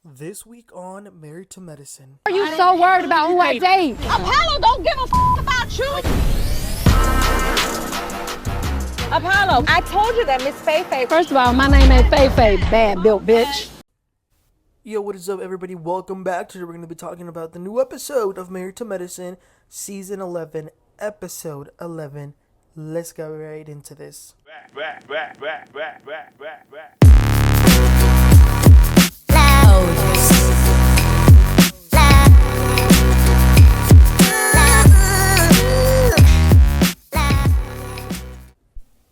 This week on Married to Medicine. Are you so worried about who I date? Apollo don't give a about you. Apollo, I told you that Miss Faye. First of all, my name ain't Faye, bad built bitch. Yo, what is up, everybody? Welcome back. Today we're going to be talking about the new episode of Married to Medicine, Season 11, Episode 11. Let's get right into this.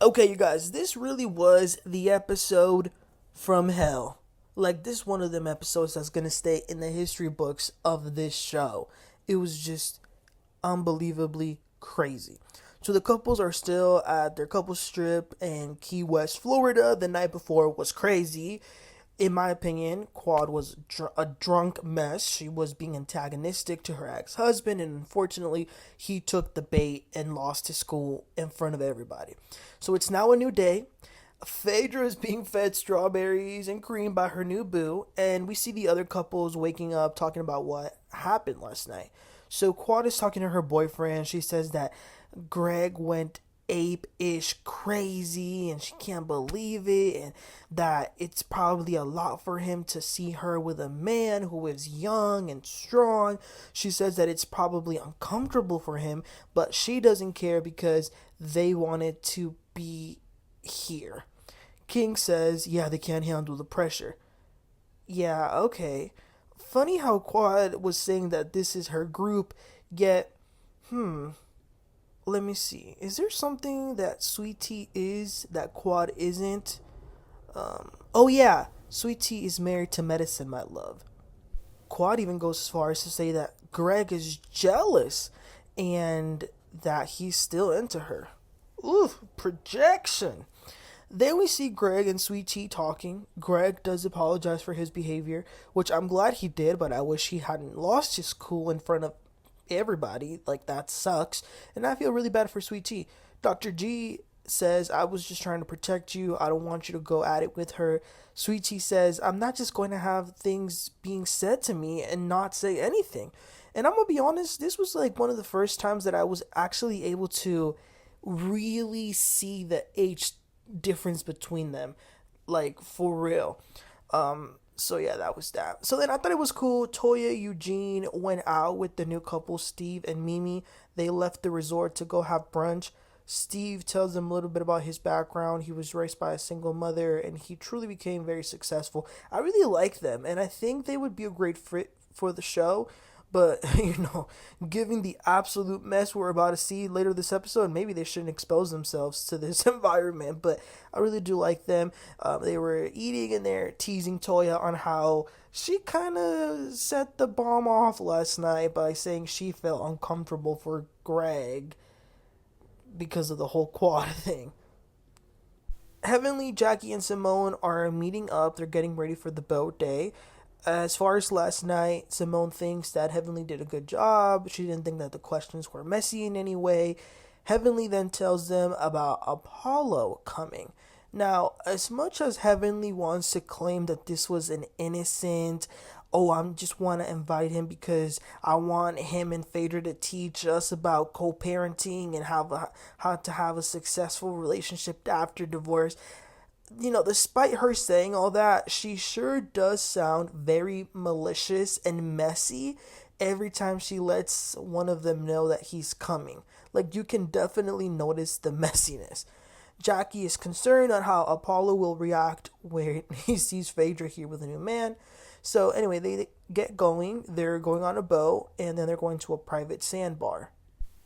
Okay, you guys, this really was the episode from hell. Like, this one of them episodes that's going to stay in the history books of this show. It was just unbelievably crazy. So the couples are still at their couples trip in Key West, Florida. The night before was crazy. In my opinion, Quad was a drunk mess. She was being antagonistic to her ex-husband, and unfortunately, he took the bait and lost his cool in front of everybody. So it's now a new day. Phaedra is being fed strawberries and cream by her new boo, and we see the other couples waking up talking about what happened last night. So Quad is talking to her boyfriend. She says that Greg went ape-ish crazy and she can't believe it, and that it's probably a lot for him to see her with a man who is young and strong. She says that it's probably uncomfortable for him, but she doesn't care because they wanted to be here. King says, yeah, they can't handle the pressure. Yeah, okay. Funny how Quad was saying that this is her group, yet, let me see. Is there something that Sweet Tea is that Quad isn't? Oh yeah, Sweet Tea is married to medicine, my love. Quad even goes as far as to say that Greg is jealous and that he's still into her. Oof, projection. Then we see Greg and Sweet Tea talking. Greg does apologize for his behavior, which I'm glad he did, but I wish he hadn't lost his cool in front of everybody. Like, that sucks. And I feel really bad for Sweet Tea. Dr. G says, I was just trying to protect you. I don't want you to go at it with her. Sweet Tea says, I'm not just going to have things being said to me and not say anything. And I'm going to be honest, this was like one of the first times that I was actually able to really see the age difference between them, like, for real. So yeah, that was that. So then I thought it was cool. Toya, Eugene went out with the new couple, Steve and Mimi. They left the resort to go have brunch. Steve tells them a little bit about his background. He was raised by a single mother, and he truly became very successful. I really like them, and I think they would be a great fit for the show. But, given the absolute mess we're about to see later this episode, maybe they shouldn't expose themselves to this environment. But I really do like them. They were eating and they're teasing Toya on how she kind of set the bomb off last night by saying she felt uncomfortable for Greg because of the whole Quad thing. Heavenly, Jackie, and Simone are meeting up. They're getting ready for the boat day. As far as last night, Simone thinks that Heavenly did a good job. She didn't think that the questions were messy in any way. Heavenly then tells them about Apollo coming. Now, as much as Heavenly wants to claim that this was an innocent, I just want to invite him because I want him and Phaedra to teach us about co-parenting and how to have a successful relationship after divorce. Despite her saying all that, she sure does sound very malicious and messy every time she lets one of them know that he's coming. Like, you can definitely notice the messiness. Jackie is concerned on how Apollo will react when he sees Phaedra here with a new man. So anyway, they get going. They're going on a boat, and then they're going to a private sandbar.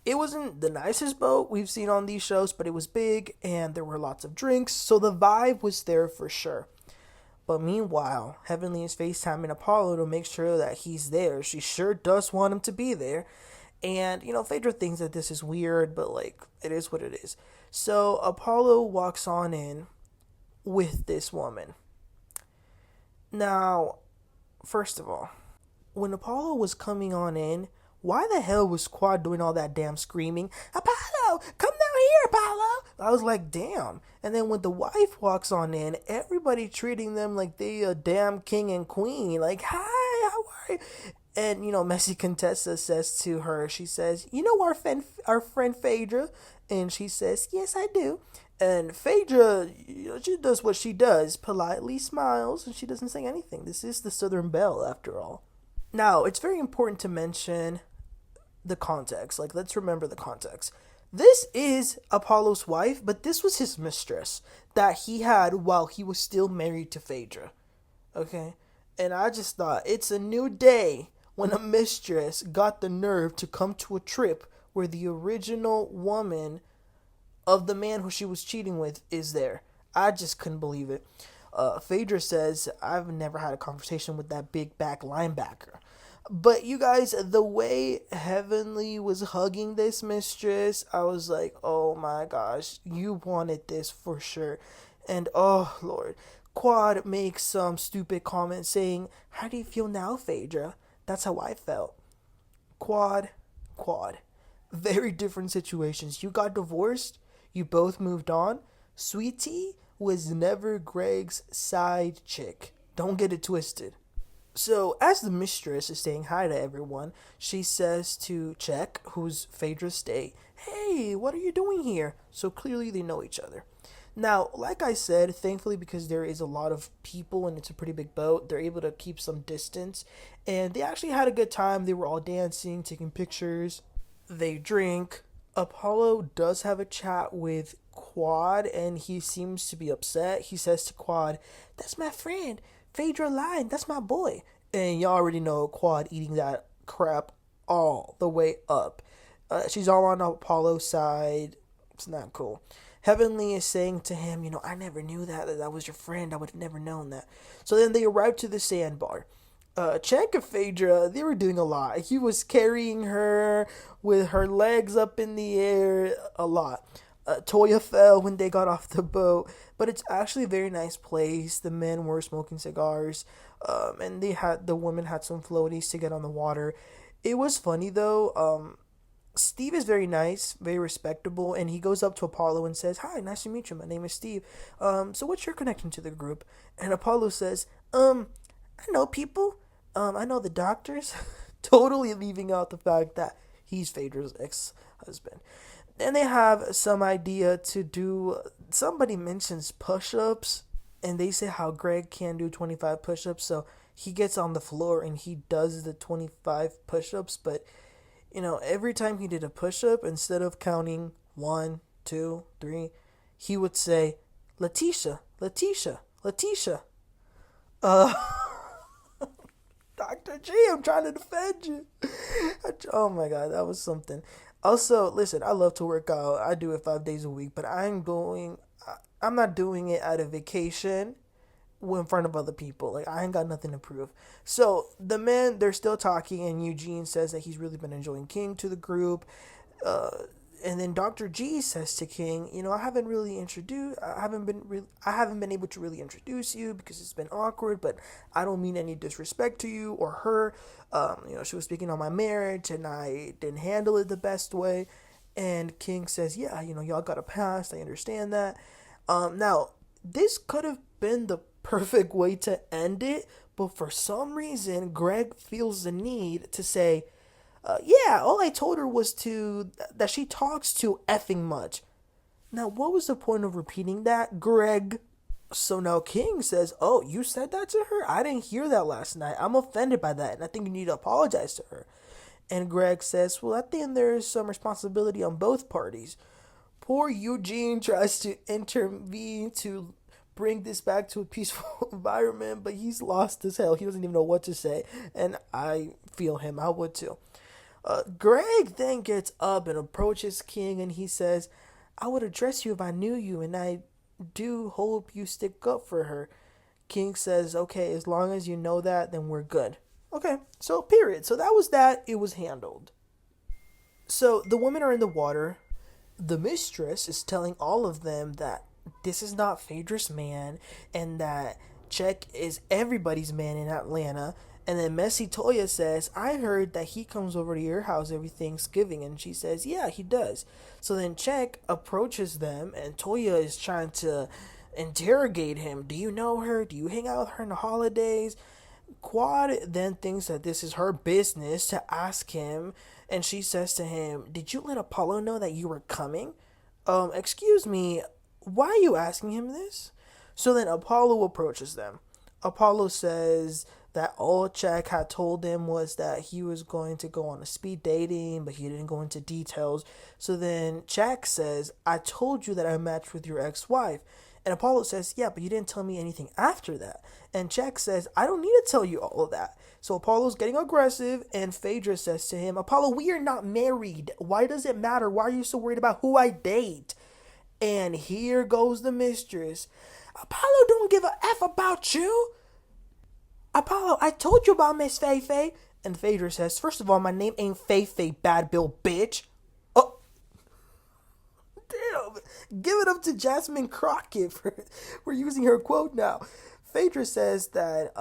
It wasn't the nicest boat we've seen on these shows, but it was big and there were lots of drinks, so the vibe was there for sure. But meanwhile, Heavenly is FaceTiming Apollo to make sure that he's there. She sure does want him to be there. And, Phaedra thinks that this is weird, but, it is what it is. So Apollo walks on in with this woman. Now, first of all, when Apollo was coming on in, why the hell was Quad doing all that damn screaming? Apollo, come down here, Apollo. I was like, damn. And then when the wife walks on in, everybody treating them like they a damn king and queen. Like, hi, how are you? And, Messy Contessa says to her, she says, our friend Phaedra? And she says, yes, I do. And Phaedra, she does what she does, politely smiles, and she doesn't say anything. This is the Southern Belle, after all. Now, it's very important to mention the context. Like, let's remember the context. This is Apollo's wife, but this was his mistress that he had while he was still married to Phaedra. Okay? And I just thought, it's a new day when a mistress got the nerve to come to a trip where the original woman of the man who she was cheating with is there. I just couldn't believe it. Phaedra says, I've never had a conversation with that big back linebacker. But you guys, the way Heavenly was hugging this mistress, I was like, oh my gosh, you wanted this for sure. And oh Lord, Quad makes some stupid comment saying, how do you feel now, Phaedra? That's how I felt. Quad. Very different situations. You got divorced. You both moved on. Sweetie was never Greg's side chick. Don't get it twisted. So, as the mistress is saying hi to everyone, she says to Check, who's Phaedra's stay, hey, what are you doing here? So clearly they know each other. Now, like I said, thankfully, because there is a lot of people and it's a pretty big boat, they're able to keep some distance. And they actually had a good time. They were all dancing, taking pictures. They drink. Apollo does have a chat with Quad, and he seems to be upset. He says to Quad, that's my friend. Phaedra lied. That's my boy. And y'all already know Quad eating that crap all the way up. She's all on Apollo's side. It's not cool. Heavenly is saying to him, I never knew that was your friend. I would have never known that. So then they arrive to the sandbar. Check and Phaedra, they were doing a lot. He was carrying her with her legs up in the air a lot. Toya fell when they got off the boat, but it's actually a very nice place. The men were smoking cigars, and the women had some floaties to get on the water. It was funny though. Steve is very nice, very respectable, and he goes up to Apollo and says, hi, nice to meet you. My name is Steve. So what's your connection to the group? And Apollo says, I know people. I know the doctors. Totally leaving out the fact that he's Phaedra's ex-husband. Then they have some idea to do, somebody mentions push-ups, and they say how Greg can do 25 push-ups, so he gets on the floor and he does the 25 push-ups, but, every time he did a push-up, instead of counting 1, 2, 3, he would say, Lateasha. Dr. G, I'm trying to defend you. Oh my God, that was something. Also, listen, I love to work out. I do it 5 days a week, but I'm not doing it at a vacation in front of other people. Like, I ain't got nothing to prove. So the men, they're still talking, and Eugene says that he's really been enjoying King to the group. And then Dr. G says to King, I haven't been able to really introduce you because it's been awkward, but I don't mean any disrespect to you or her. She was speaking on my marriage and I didn't handle it the best way. And King says, yeah, y'all got a past. I understand that. Now, this could have been the perfect way to end it, but for some reason, Greg feels the need to say, yeah, all I told her was that she talks too effing much. Now, what was the point of repeating that, Greg? So now King says, oh, you said that to her? I didn't hear that last night. I'm offended by that, and I think you need to apologize to her. And Greg says, well, I think there is some responsibility on both parties. Poor Eugene tries to intervene to bring this back to a peaceful environment, but he's lost as hell. He doesn't even know what to say, and I feel him. I would too. Greg then gets up and approaches King, and he says, I would address you if I knew you, and I do hope you stick up for her. King says, okay, as long as you know that, then we're good. Okay, so period. So that was that. It was handled. So the women are in the water. The mistress is telling all of them that this is not Phaedra's man, and that Check is everybody's man in Atlanta. And then Messy Toya says, I heard that he comes over to your house every Thanksgiving. And she says, yeah, he does. So then Check approaches them, and Toya is trying to interrogate him. Do you know her? Do you hang out with her in the holidays? Quad then thinks that this is her business to ask him, and she says to him, did you let Apollo know that you were coming? Excuse me, why are you asking him this? So then Apollo approaches them. Apollo says that all Jack had told him was that he was going to go on a speed dating, but he didn't go into details. So then Jack says, I told you that I matched with your ex-wife. And Apollo says, yeah, but you didn't tell me anything after that. And Jack says, I don't need to tell you all of that. So Apollo's getting aggressive, and Phaedra says to him, Apollo, we are not married. Why does it matter? Why are you so worried about who I date? And here goes the mistress. Apollo don't give a F about you. Apollo, I told you about Miss Fei. And Phaedra says, first of all, my name ain't Fei, bad Bill bitch. Oh, damn. Give it up to Jasmine Crockett for using her quote now. Phaedra says that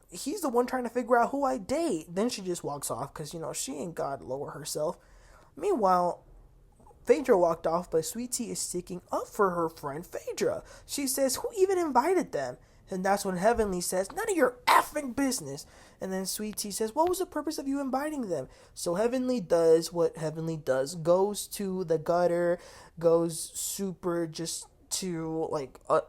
he's the one trying to figure out who I date. Then she just walks off because, she ain't got to lower herself. Meanwhile, Phaedra walked off, but Sweet Tea is sticking up for her friend Phaedra. She says, who even invited them? And that's when Heavenly says, none of your effing business. And then Sweet Tea says, what was the purpose of you inviting them? So Heavenly does what Heavenly does. Goes to the gutter. Goes super just to like a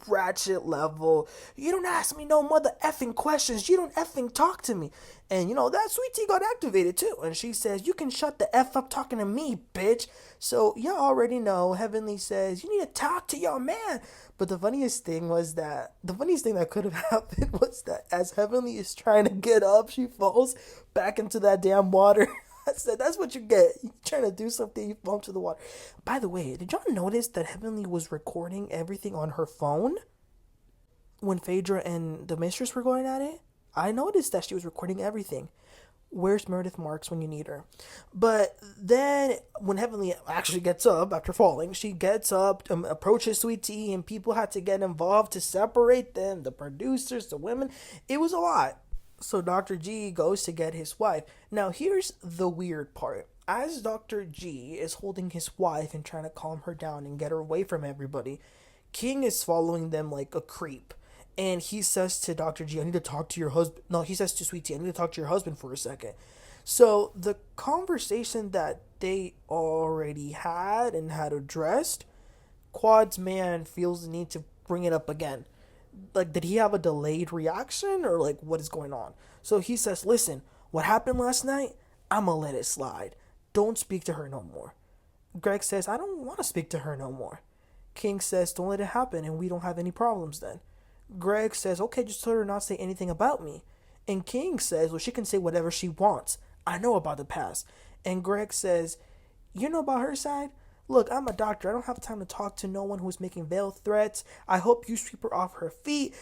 ratchet level. You don't ask me no mother effing questions. You don't effing talk to me. And that Sweet Tea got activated too. And she says, you can shut the F up talking to me, bitch. So y'all already know Heavenly says, you need to talk to your man. But the funniest thing that could have happened was that as Heavenly is trying to get up, she falls back into that damn water. I said, that's what you get. You're trying to do something, you fall into the water. By the way, did y'all notice that Heavenly was recording everything on her phone when Phaedra and the mistress were going at it? I noticed that she was recording everything. Where's Meredith Marks when you need her? But then when Heavenly actually gets up after falling, she gets up, approaches Sweet Tea, and people had to get involved to separate them, the producers, the women. It was a lot. So Dr. G goes to get his wife. Now here's the weird part. As Dr. G is holding his wife and trying to calm her down and get her away from everybody, King is following them like a creep. And he says to Dr. G, I need to talk to your husband. No, he says to Sweet Tea, I need to talk to your husband for a second. So the conversation that they already had and had addressed, Quad's man feels the need to bring it up again. Like, did he have a delayed reaction or like what is going on? So he says, listen, what happened last night, I'm gonna let it slide. Don't speak to her no more. Greg says, I don't want to speak to her no more. King says, don't let it happen and we don't have any problems then. Greg says, okay, just tell her not to say anything about me. And King says, well, she can say whatever she wants. I know about the past. And Greg says, you know about her side? Look, I'm a doctor. I don't have time to talk to no one who's making veiled threats. I hope you sweep her off her feet.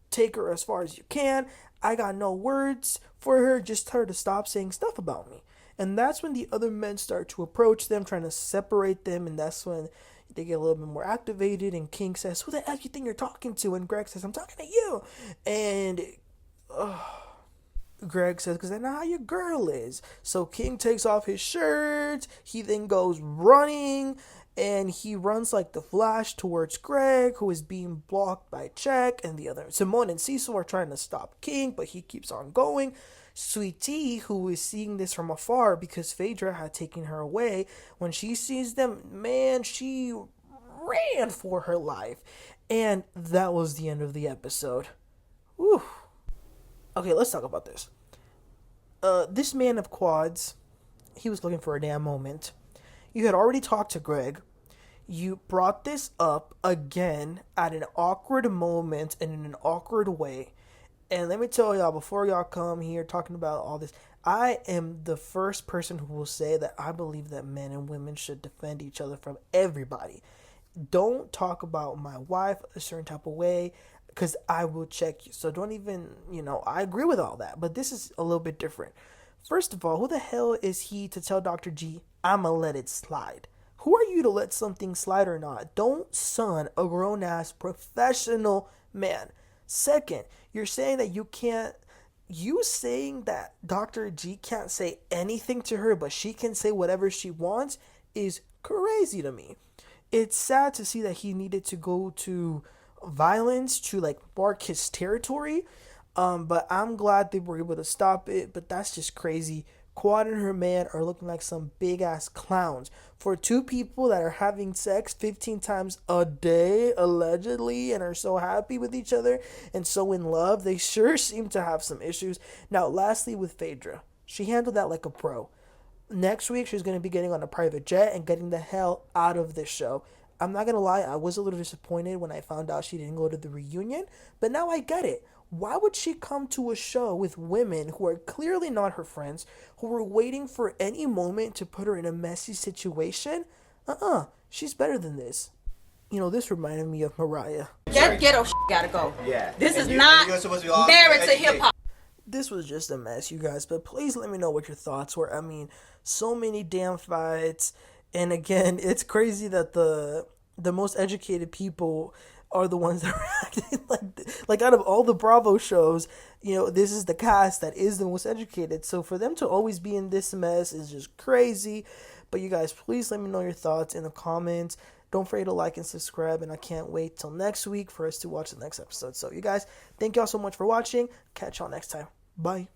Take her as far as you can. I got no words for her. Just tell her to stop saying stuff about me. And that's when the other men start to approach them, trying to separate them. And that's when they get a little bit more activated. And King says, who the hell do you think you're talking to? And Greg says, I'm talking to you. And Greg says, because that's not how your girl is. So King takes off his shirt. He then goes running. And he runs like the Flash towards Greg, who is being blocked by Check. And the other, Simone and Cecile are trying to stop King, but he keeps on going. Sweet Tea, who is seeing this from afar because Phaedra had taken her away, when she sees them, man, she ran for her life. And that was the end of the episode. Whew. Okay, let's talk about this. This man of quads, he was looking for a damn moment. You had already talked to Greg. You brought this up again at an awkward moment and in an awkward way. And let me tell y'all, before y'all come here talking about all this, I am the first person who will say that I believe that men and women should defend each other from everybody. Don't talk about my wife a certain type of way, because I will check you. So don't even, I agree with all that. But this is a little bit different. First of all, who the hell is he to tell Dr. G, I'ma let it slide? Who are you to let something slide or not? Don't son a grown-ass professional man. Second, you're saying that you saying that Dr. G can't say anything to her, but she can say whatever she wants is crazy to me. It's sad to see that he needed to go to violence to like mark his territory. But I'm glad they were able to stop it. But that's just crazy. Quad and her man are looking like some big ass clowns. For two people that are having sex 15 times a day, allegedly, and are so happy with each other and so in love, they sure seem to have some issues. Now, lastly, with Phaedra, she handled that like a pro. Next week, she's going to be getting on a private jet and getting the hell out of this show. I'm not going to lie, I was a little disappointed when I found out she didn't go to the reunion, but now I get it. Why would she come to a show with women who are clearly not her friends, who are waiting for any moment to put her in a messy situation? She's better than this. This reminded me of Mariah. That ghetto shit gotta go. Yeah. This is not married to hip hop. This was just a mess, you guys, but please let me know what your thoughts were. I mean, so many damn fights, and again, it's crazy that the most educated people are the ones that are acting like out of all the Bravo shows, this is the cast that is the most educated. So for them to always be in this mess is just crazy. But you guys, please let me know your thoughts in the comments. Don't forget to like and subscribe, and I can't wait till next week for us to watch the next episode. So you guys, thank y'all so much for watching. Catch y'all next time. Bye.